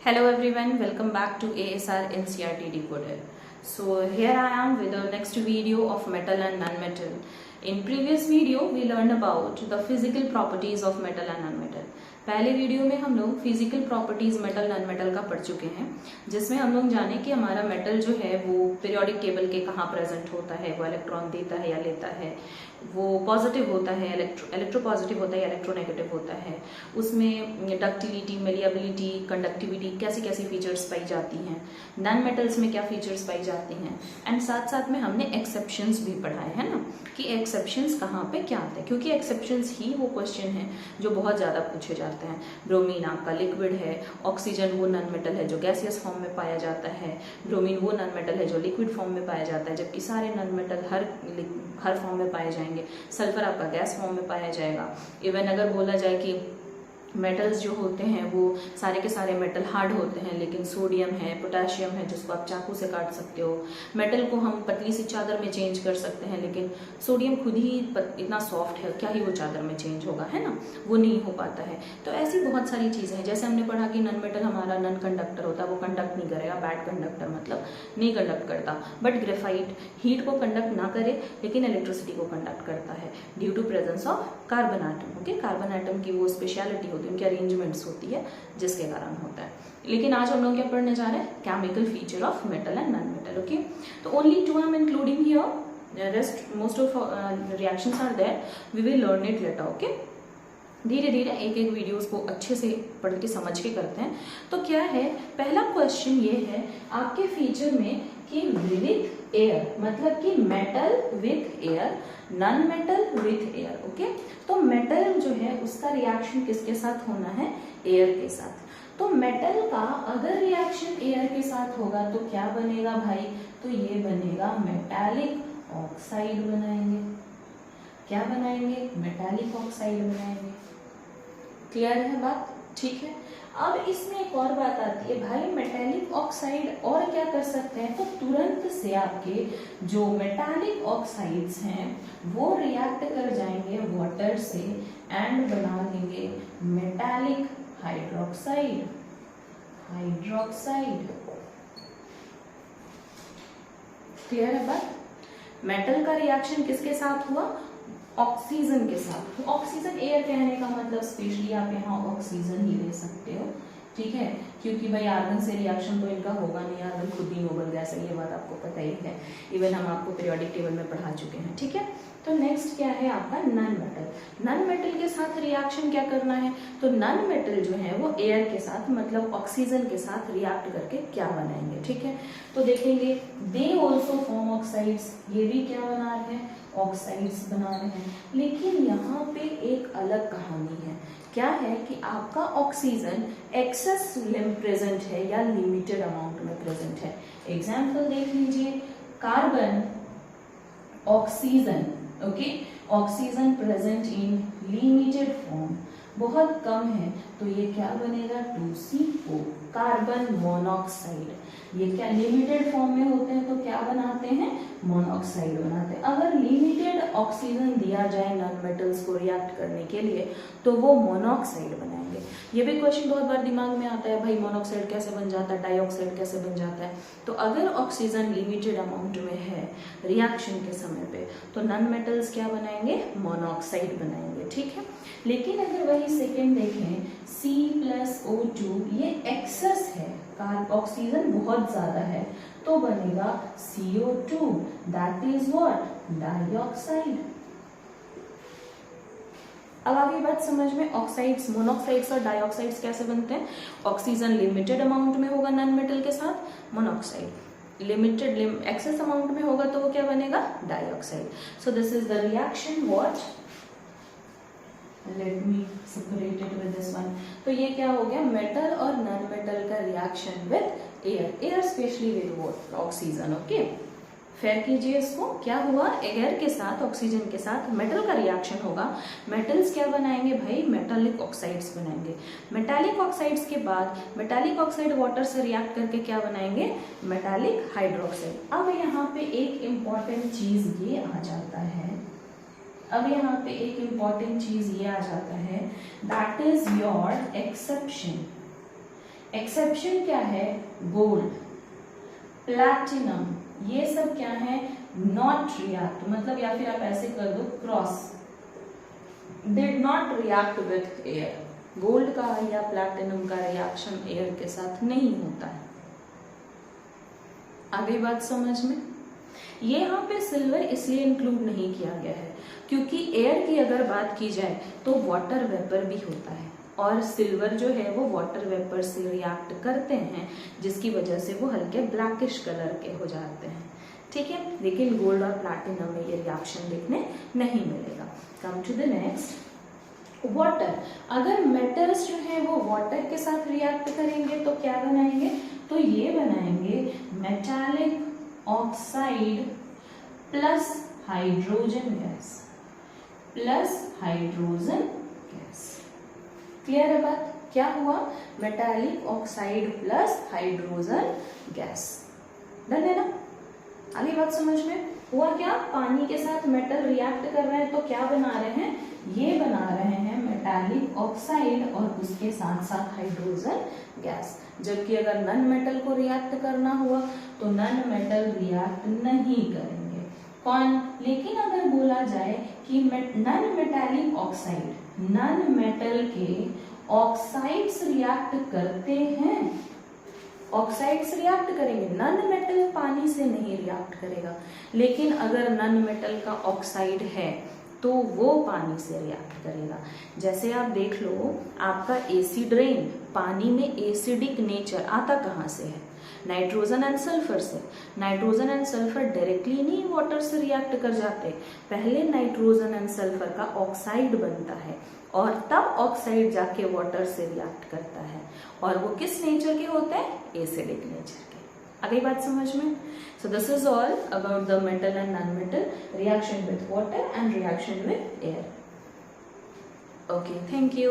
Hello everyone, welcome back to ASR NCERT Decoder. So here I am with the next video of metal and non-metal. In previous video we learned about the physical properties of metal and non-metal. पहले video में हम लोग physical properties metal non metal का पढ़ चुके हैं, जिसमें हम लोग जाने कि हमारा मेटल जो है वो पीरियोडिक टेबल के कहाँ प्रेजेंट होता है, वो इलेक्ट्रॉन देता है या लेता है, वो पॉजिटिव होता है, इलेक्ट्रो पॉजिटिव होता है या इलेक्ट्रोनेगेटिव होता है, उसमें डक्टिलिटी, मेलिएबिलिटी, कंडक्टिविटी कैसी कैसी फीचर्स पाई जाती हैं, नॉन मेटल्स में क्या फीचर्स पाई जाती हैं, एंड साथ साथ में हमने एक्सेप्शंस भी पढ़ाए हैं ना, कि एक्सेप्शंस कहाँ पे क्या आते हैं, क्योंकि एक्सेप्शंस ही वो क्वेश्चन है जो बहुत ज़्यादा पूछे जाते हैं। ब्रोमीन आपका लिक्विड है, ऑक्सीजन वो नॉन मेटल है जो गैसियस फॉर्म में पाया जाता है, ब्रोमीन वो नॉन मेटल है जो लिक्विड फॉर्म में पाया जाता है, जबकि सारे नॉन मेटल हर फॉर्म में पाए जाएंगे। सल्फर आपका गैस फॉर्म में पाया जाएगा। इवन अगर बोला जाए कि मेटल्स जो होते हैं वो सारे के सारे मेटल हार्ड होते हैं, लेकिन सोडियम है, पोटेशियम है जिसको आप चाकू से काट सकते हो, मेटल को हम पतली सी चादर में चेंज कर सकते हैं, लेकिन सोडियम खुद ही इतना सॉफ्ट है, क्या ही वो चादर में चेंज होगा, है ना, वो नहीं हो पाता है। तो ऐसी बहुत सारी चीज़ें हैं। जैसे हमने पढ़ा कि नॉन मेटल हमारा नॉन कंडक्टर होता है, वो कंडक्ट नहीं करेगा, बैड कंडक्टर मतलब नहीं कंडक्ट करता, बट ग्रेफाइट हीट को कंडक्ट ना करे लेकिन इलेक्ट्रिसिटी को कंडक्ट करता है due to presence of carbon atom. Okay, carbon atom की वो स्पेशलिटी होती है, उनकी अरेंजमेंट्स होती है जिसके कारण होता है। लेकिन आज हम लोग क्या पढ़ने जा रहे हैं, chemical feature of metal and non metal. Okay, तो only two I am including here, rest most of reactions are there, we will learn it later. Okay, धीरे धीरे एक एक वीडियोस को अच्छे से पढ़ के समझ के करते हैं। तो क्या है, पहला क्वेश्चन ये है आपके फीचर में कि विथ एयर, मतलब कि metal with air, non metal with air. Okay, तो मेटल जो है उसका रिएक्शन किसके साथ होना है, एयर के साथ। तो मेटल का अगर रिएक्शन एयर के साथ होगा तो क्या बनेगा भाई, तो ये बनेगा मेटालिक ऑक्साइड बनाएंगे। क्या बनाएंगे, मेटालिक ऑक्साइड बनाएंगे। क्लियर है बात, ठीक है। अब इसमें एक और बात आती है भाई, मेटालिक ऑक्साइड और क्या कर सकते हैं, तो तुरंत से आपके जो मेटालिक ऑक्साइड्स हैं वो रिएक्ट कर जाएंगे वाटर से एंड बना लेंगे मेटालिक हाइड्रोक्साइड। क्लियर है बात। मेटल का रिएक्शन किसके साथ हुआ, ऑक्सीजन के साथ। ऑक्सीजन एयर कहने का मतलब स्पेशली आप यहाँ ऑक्सीजन ही ले सकते हो, ठीक है, क्योंकि भाई आर्गन से रिएक्शन तो इनका होगा नहीं, आर्गन खुद ही नोबल गैस है, ये बात आपको पता ही है, इवन हम आपको पीरियोडिक टेबल में पढ़ा चुके हैं, ठीक है। तो नेक्स्ट क्या है आपका नॉन मेटल। नॉन मेटल के साथ रिएक्शन क्या करना है, तो नॉन मेटल जो है वो एयर के साथ मतलब ऑक्सीजन के साथ रिएक्ट करके क्या बनाएंगे, ठीक है। तो देखेंगे दे ऑल्सो फॉर्म ऑक्साइड्स, ये भी क्या बना रहे हैं, ऑक्साइड्स बना रहे हैं। लेकिन यहाँ पे एक अलग कहानी है, क्या है कि आपका ऑक्सीजन एक्सेस प्रेजेंट है या लिमिटेड अमाउंट में प्रेजेंट है। एग्जाम्पल देख लीजिए, carbon, oxygen, okay, oxygen present in limited form, बहुत कम है, तो ये क्या बनेगा, 2CO, कार्बन मोनोऑक्साइड। ये क्या लिमिटेड फॉर्म में होते हैं तो क्या बनाते हैं, मोनोऑक्साइड बनाते हैं। अगर लिमिटेड ऑक्सीजन दिया जाए नॉन मेटल्स को रिएक्ट करने के लिए तो वो मोनोऑक्साइड बनाएंगे। ये भी क्वेश्चन बहुत बार दिमाग में आता है, भाई मोनोऑक्साइड कैसे बन जाता है, डाइऑक्साइड कैसे बन जाता है। तो अगर ऑक्सीजन लिमिटेड अमाउंट में है रिएक्शन के समय पे तो नॉन मेटल्स क्या बनाएंगे, मोनोऑक्साइड बनाएंगे, ठीक है। लेकिन अगर वही सेकेंड देखें, C+O2 ये एक्सेस है, ऑक्सीजन बहुत ज्यादा है, तो बनेगा CO2, that is what, dioxide. अब आगे बात समझ में, ऑक्साइड्स, मोनोऑक्साइड्स और डाइऑक्साइड्स कैसे बनते हैं। ऑक्सीजन लिमिटेड अमाउंट में होगा नॉन मेटल के साथ, मोनोऑक्साइड लिमिटेड एक्सेस अमाउंट में होगा तो वो क्या बनेगा, dioxide. So this is the reaction what, let me separate it with this one. तो ये क्या हो गया, मेटल और नॉन मेटल का reaction with air, air specially with oxygen. Okay, fair कीजिए इसको, क्या हुआ, एयर के साथ ऑक्सीजन के साथ मेटल का रिएक्शन होगा, मेटल्स क्या बनाएंगे भाई, मेटालिक ऑक्साइड्स बनाएंगे। मेटालिक ऑक्साइड्स के बाद मेटालिक ऑक्साइड वाटर से रिएक्ट करके क्या बनाएंगे, मेटालिक हाइड्रोक्साइड। अब यहाँ पे एक इम्पॉर्टेंट चीज ये आ जाता है, अब यहाँ पे एक इम्पॉर्टेंट चीज ये आ जाता है, that is your exception. Exception क्या है? गोल्ड, प्लैटिनम, ये सब क्या है? नॉट रिएक्ट, मतलब या फिर आप ऐसे कर दो cross, did not react with air. Gold का या प्लैटिनम का रिएक्शन एयर के साथ नहीं होता है। आगे बात समझ में? ये यहाँ पे सिल्वर इसलिए इंक्लूड नहीं किया गया है क्योंकि एयर की अगर बात की जाए तो वाटर वेपर भी होता है और सिल्वर जो है वो वाटर वेपर से रिएक्ट करते हैं, जिसकी वजह से वो हल्के ब्लैकिश कलर के हो जाते हैं। ठीक है, लेकिन गोल्ड और प्लैटिनम में ये रिएक्शन देखने नहीं मिलेगा। Come to the next, water. अगर मेटल्स जो है वो वाटर के साथ रिएक्ट करेंगे तो क्या बनाएंगे? तो ये बनाएंगे metallic oxide plus hydrogen gas, plus hydrogen gas. Clear है बात? क्या हुआ? Metallic oxide plus hydrogen gas. Done है ना? आगे बात समझ में? हुआ क्या? पानी के साथ मेटल रिएक्ट कर रहे हैं तो क्या बना रहे हैं? ये बना रहे हैं मेटालिक ऑक्साइड और उसके साथ साथ हाइड्रोजन गैस। जबकि अगर नन मेटल को रिएक्ट करना हुआ तो नन मेटल रिएक्ट नहीं करेंगे। कौन? लेकिन अगर बोला जाए कि non metallic oxide, non metal के ऑक्साइड्स रिएक्ट करते हैं, ऑक्साइड्स रिएक्ट करेंगे, नन मेटल पानी से नहीं रिएक्ट करेगा। लेकिन अगर नन मेटल का ऑक्साइड है तो वो पानी से रिएक्ट करेगा। जैसे आप देख लो, आपका एसिड रेन, पानी में एसिडिक नेचर आता कहाँ से है? नाइट्रोजन एंड सल्फर से। नाइट्रोजन एंड सल्फर डायरेक्टली नहीं वाटर से रिएक्ट कर जाते, पहले नाइट्रोजन एंड सल्फर का ऑक्साइड बनता है और तब ऑक्साइड जाके वाटर से रिएक्ट करता है। और वो किस नेचर के होते हैं? एसिडिक नेचर के। आगे बात समझ में? So this is all about the metal and non-metal reaction with water and reaction with air. Okay, thank you.